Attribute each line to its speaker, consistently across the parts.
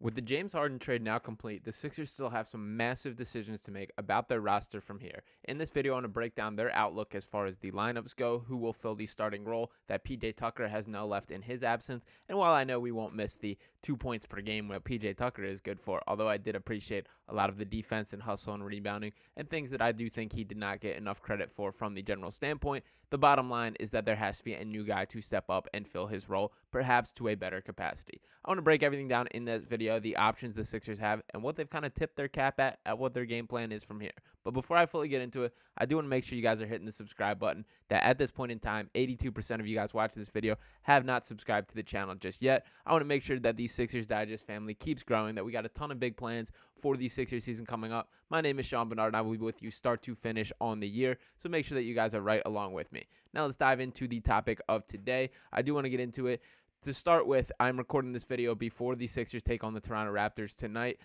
Speaker 1: With the James Harden trade now complete, the Sixers still have some massive decisions to make about their roster from here. In this video, I want to break down their outlook as far as the lineups go, who will fill the starting role that PJ Tucker has now left in his absence, and while I know we won't miss the 2 points per game what PJ Tucker is good for, although I did appreciate a lot of the defense and hustle and rebounding and things that I do think he did not get enough credit for from the general standpoint, the bottom line is that there has to be a new guy to step up and fill his role, perhaps to a better capacity. I want to break everything down in this video, the options the Sixers have, and what they've kind of tipped their cap at what their game plan is from here. But before I fully get into it, I do want to make sure you guys are hitting the subscribe button. That at this point in time, 82% of you guys watching this video have not subscribed to the channel just yet. I want to make sure that the Sixers Digest family keeps growing, that we got a ton of big plans for the Sixers season coming up. My name is Barnard, and I will be with you start to finish on the year, so make sure that you guys are right along with me. Now let's dive into the topic of today. I do want to get into it. To start with, I'm recording this video before the Sixers take on the Toronto Raptors tonight,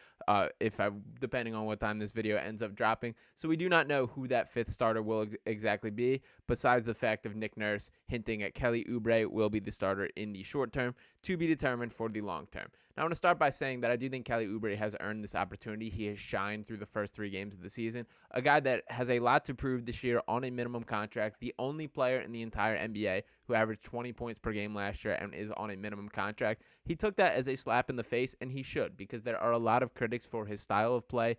Speaker 1: depending on what time this video ends up dropping. So we do not know who that fifth starter will exactly be, besides the fact of Nick Nurse hinting at Kelly Oubre will be the starter in the short term, to be determined for the long term. Now I want to start by saying that I do think Kelly Oubre has earned this opportunity. He has shined through the first 3 games of the season. A guy that has a lot to prove this year on a minimum contract, the only player in the entire NBA who averaged 20 points per game last year and is on a minimum contract. He took that as a slap in the face, and he should, because there are a lot of critics for his style of play,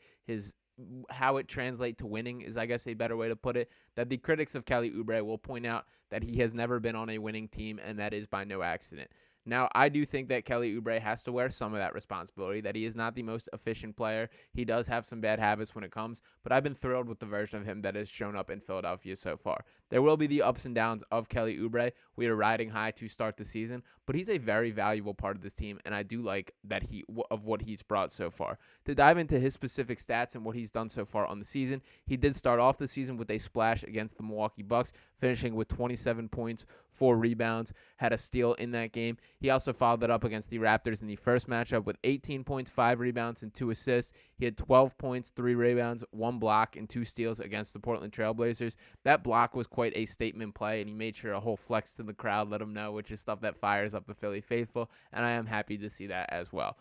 Speaker 1: how it translates to winning is, I guess, a better way to put it, that the critics of Kelly Oubre will point out that he has never been on a winning team, and that is by no accident. Now, I do think that Kelly Oubre has to wear some of that responsibility, that he is not the most efficient player. He does have some bad habits when it comes, but I've been thrilled with the version of him that has shown up in Philadelphia so far. There will be the ups and downs of Kelly Oubre. We are riding high to start the season, but he's a very valuable part of this team, and I do like that of what he's brought so far. To dive into his specific stats and what he's done so far on the season, he did start off the season with a splash against the Milwaukee Bucks, finishing with 27 points, 4 rebounds, had a steal in that game. He also followed that up against the Raptors in the first matchup with 18 points, 5 rebounds, and 2 assists. He had 12 points, 3 rebounds, 1 block, and 2 steals against the Portland Trailblazers. That block was quite a statement play, and he made sure a whole flex to the crowd let him know, which is stuff that fires up the Philly faithful, and I am happy to see that as well.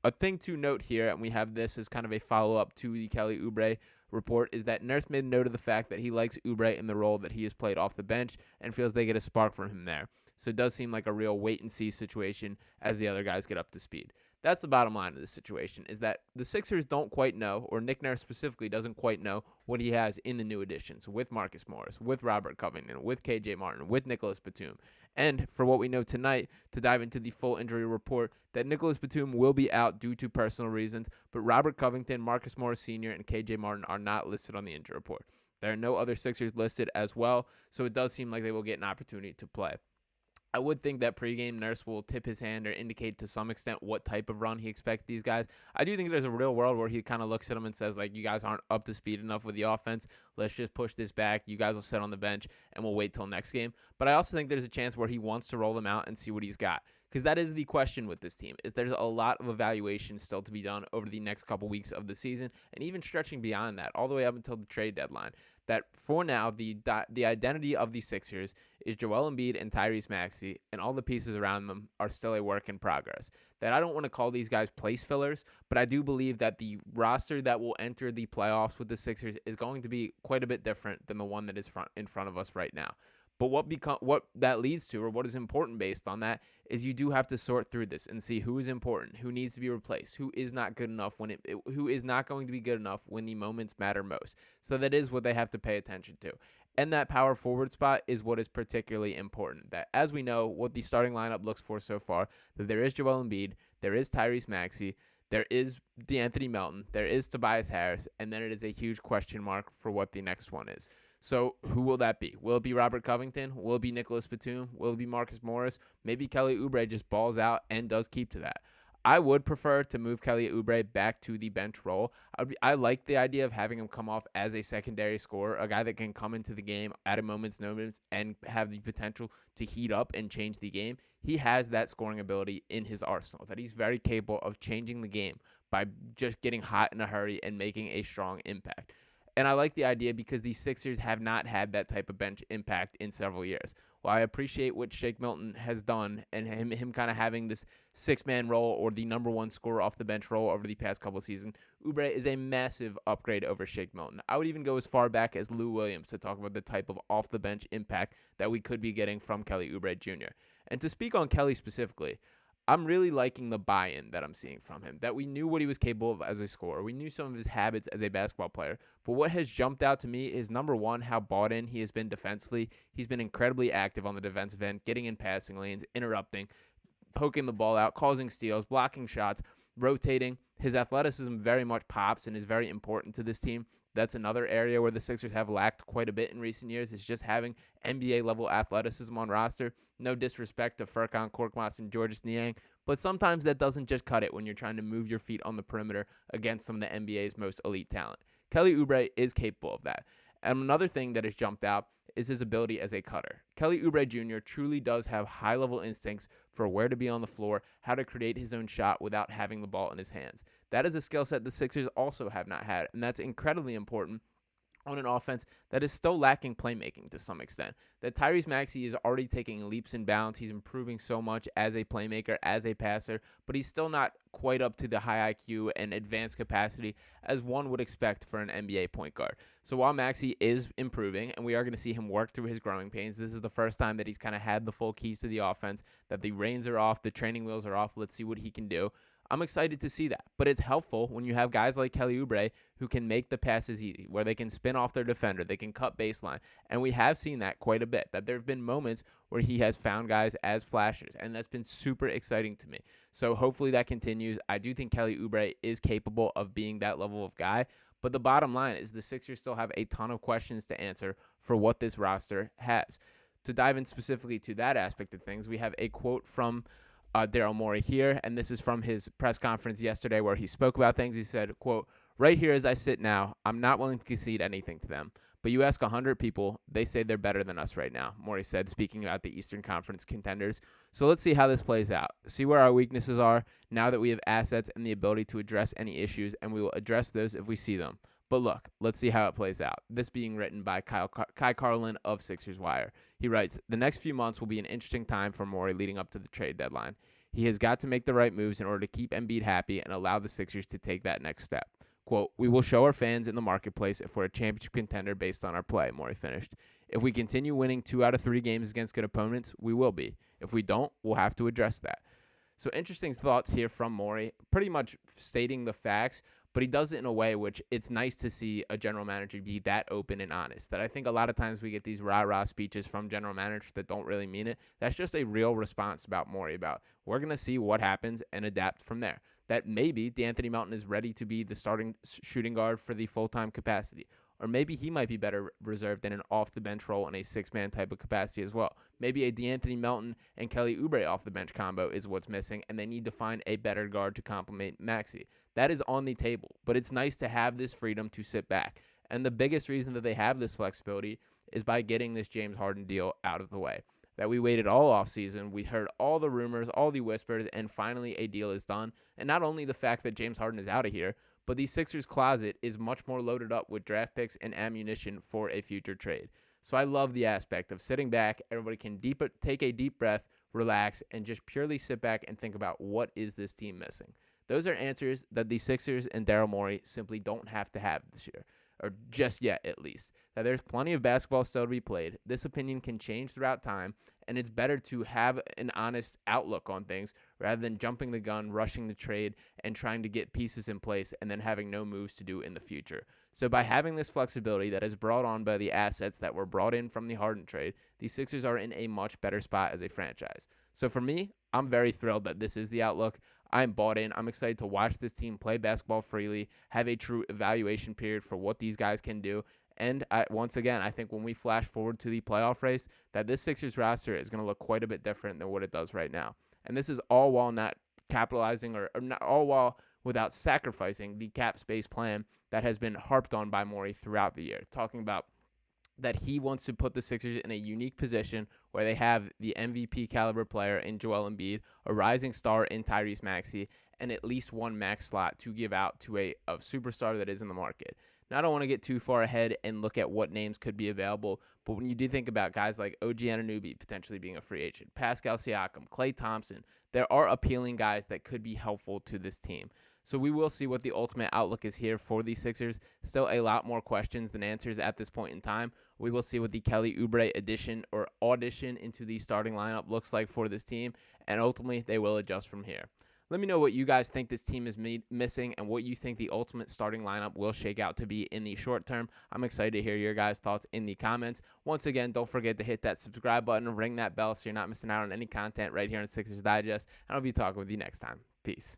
Speaker 1: A thing to note here, and we have this as kind of a follow-up to the Kelly Oubre report, is that Nurse made note of the fact that he likes Oubre in the role that he has played off the bench and feels they get a spark from him there. So it does seem like a real wait-and-see situation as the other guys get up to speed. That's the bottom line of this situation, is that the Sixers don't quite know, or Nick Nurse specifically doesn't quite know what he has in the new additions with Marcus Morris, with Robert Covington, with KJ Martin, with Nicholas Batum. And for what we know tonight, to dive into the full injury report, that Nicholas Batum will be out due to personal reasons, but Robert Covington, Marcus Morris Sr., and KJ Martin are not listed on the injury report. There are no other Sixers listed as well, so it does seem like they will get an opportunity to play. I would think that pregame Nurse will tip his hand or indicate to some extent what type of run he expects these guys. I do think there's a real world where he kind of looks at them and says, like, you guys aren't up to speed enough with the offense. Let's just push this back. You guys will sit on the bench, and we'll wait till next game. But I also think there's a chance where he wants to roll them out and see what he's got. Because that is the question with this team, is there's a lot of evaluation still to be done over the next couple weeks of the season, and even stretching beyond that, all the way up until the trade deadline. That for now, the identity of the Sixers is Joel Embiid and Tyrese Maxey, and all the pieces around them are still a work in progress. That I don't want to call these guys place fillers, but I do believe that the roster that will enter the playoffs with the Sixers is going to be quite a bit different than the one that is in front of us right now. But what that leads to, or what is important based on that, is you do have to sort through this and see who is important, who needs to be replaced, who is not good enough who is not going to be good enough when the moments matter most. So that is what they have to pay attention to. And that power forward spot is what is particularly important. That, as we know, what the starting lineup looks for so far, that there is Joel Embiid, there is Tyrese Maxey, there is DeAnthony Melton, there is Tobias Harris, and then it is a huge question mark for what the next one is. So who will that be? Will it be Robert Covington? Will it be Nicholas Batum? Will it be Marcus Morris? Maybe Kelly Oubre just balls out and does keep to that. I would prefer to move Kelly Oubre back to the bench role. I like the idea of having him come off as a secondary scorer, a guy that can come into the game at a moment's notice and have the potential to heat up and change the game. He has that scoring ability in his arsenal, that he's very capable of changing the game by just getting hot in a hurry and making a strong impact. And I like the idea because the Sixers have not had that type of bench impact in several years. while I appreciate what Shake Milton has done and him kind of having this six-man role or the number one scorer off the bench role over the past couple seasons, Oubre is a massive upgrade over Shake Milton. I would even go as far back as Lou Williams to talk about the type of off-the-bench impact that we could be getting from Kelly Oubre Jr. And to speak on Kelly specifically, I'm really liking the buy-in that I'm seeing from him, that we knew what he was capable of as a scorer. We knew some of his habits as a basketball player. But what has jumped out to me is, number one, how bought in he has been defensively. He's been incredibly active on the defensive end, getting in passing lanes, interrupting, poking the ball out, causing steals, blocking shots, rotating. His athleticism very much pops and is very important to this team. That's another area where the Sixers have lacked quite a bit in recent years, is just having NBA-level athleticism on roster. No disrespect to Furkan Korkmaz and Georges Niang, but sometimes that doesn't just cut it when you're trying to move your feet on the perimeter against some of the NBA's most elite talent. Kelly Oubre is capable of that. And another thing that has jumped out is his ability as a cutter. Kelly Oubre Jr. truly does have high-level instincts for where to be on the floor, how to create his own shot without having the ball in his hands. That is a skill set the Sixers also have not had, and that's incredibly important on an offense that is still lacking playmaking to some extent. That Tyrese Maxey is already taking leaps and bounds. He's improving so much as a playmaker, as a passer, but he's still not quite up to the high IQ and advanced capacity as one would expect for an NBA point guard. So while Maxey is improving, and we are going to see him work through his growing pains, this is the first time that he's kind of had the full keys to the offense, that the reins are off, the training wheels are off. Let's see what he can do. I'm excited to see that. But it's helpful when you have guys like Kelly Oubre who can make the passes easy, where they can spin off their defender, they can cut baseline. And we have seen that quite a bit, that there have been moments where he has found guys as flashers, and that's been super exciting to me. So hopefully that continues. I do think Kelly Oubre is capable of being that level of guy. But the bottom line is the Sixers still have a ton of questions to answer for what this roster has. To dive in specifically to that aspect of things, we have a quote from Daryl Morey here, and this is from his press conference yesterday where he spoke about things. He said, quote, "Right here as I sit now, I'm not willing to concede anything to them. But you ask 100 people, they say they're better than us right now," Morey said, speaking about the Eastern Conference contenders. So let's see how this plays out. See where our weaknesses are now that we have assets and the ability to address any issues, and we will address those if we see them. But look, let's see how it plays out. This being written by Kai Carlin of Sixers Wire. He writes, "The next few months will be an interesting time for Morey leading up to the trade deadline. He has got to make the right moves in order to keep Embiid happy and allow the Sixers to take that next step. Quote, we will show our fans in the marketplace if we're a championship contender based on our play," Morey finished. "If we continue winning 2 out of 3 games against good opponents, we will be. If we don't, we'll have to address that." So interesting thoughts here from Morey, pretty much stating the facts, but he does it in a way which it's nice to see a general manager be that open and honest. That I think a lot of times we get these rah-rah speeches from general managers that don't really mean it. That's just a real response about Morey, about we're going to see what happens and adapt from there. That maybe D'Anthony Melton is ready to be the starting shooting guard for the full-time capacity. Or maybe he might be better reserved in an off-the-bench role in a six-man type of capacity as well. Maybe a D'Anthony Melton and Kelly Oubre off-the-bench combo is what's missing, and they need to find a better guard to complement Maxey. That is on the table, but it's nice to have this freedom to sit back. And the biggest reason that they have this flexibility is by getting this James Harden deal out of the way. That we waited all offseason, we heard all the rumors, all the whispers, and finally a deal is done. And not only the fact that James Harden is out of here, but the Sixers closet is much more loaded up with draft picks and ammunition for a future trade. So I love the aspect of sitting back. Everybody can take a deep breath, relax, and just purely sit back and think about what is this team missing. Those are answers that the Sixers and Daryl Morey simply don't have to have this year, or just yet at least. That there's plenty of basketball still to be played. This opinion can change throughout time, and it's better to have an honest outlook on things rather than jumping the gun, rushing the trade, and trying to get pieces in place and then having no moves to do in the future. So by having this flexibility that is brought on by the assets that were brought in from the Harden trade, the Sixers are in a much better spot as a franchise. So for me, I'm very thrilled that this is the outlook. I'm bought in. I'm excited to watch this team play basketball freely, have a true evaluation period for what these guys can do. And once again, I think when we flash forward to the playoff race, that this Sixers roster is going to look quite a bit different than what it does right now. And this is all while not capitalizing or not all while without sacrificing the cap space plan that has been harped on by Morey throughout the year, talking about that he wants to put the Sixers in a unique position where they have the MVP caliber player in Joel Embiid, a rising star in Tyrese Maxey, and at least one max slot to give out to a superstar that is in the market. Now, I don't want to get too far ahead and look at what names could be available, but when you do think about guys like OG Anunoby potentially being a free agent, Pascal Siakam, Klay Thompson, there are appealing guys that could be helpful to this team. So we will see what the ultimate outlook is here for the Sixers. Still a lot more questions than answers at this point in time. We will see what the Kelly Oubre addition or audition into the starting lineup looks like for this team, and ultimately they will adjust from here. Let me know what you guys think this team is missing and what you think the ultimate starting lineup will shake out to be in the short term. I'm excited to hear your guys' thoughts in the comments. Once again, don't forget to hit that subscribe button and ring that bell so you're not missing out on any content right here on Sixers Digest. And I'll be talking with you next time. Peace.